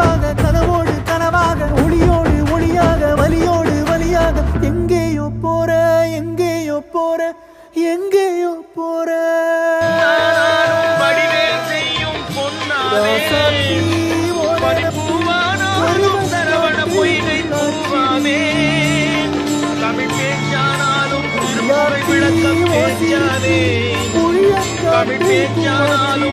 கனவாக கனவோடு கனவாக ஒளியோடு ஒளியாக வலியோடு வலியாக எங்கேயோ போற எங்கேயோ போற எங்கேயோ போற தமிழ் பேச்சானாலும்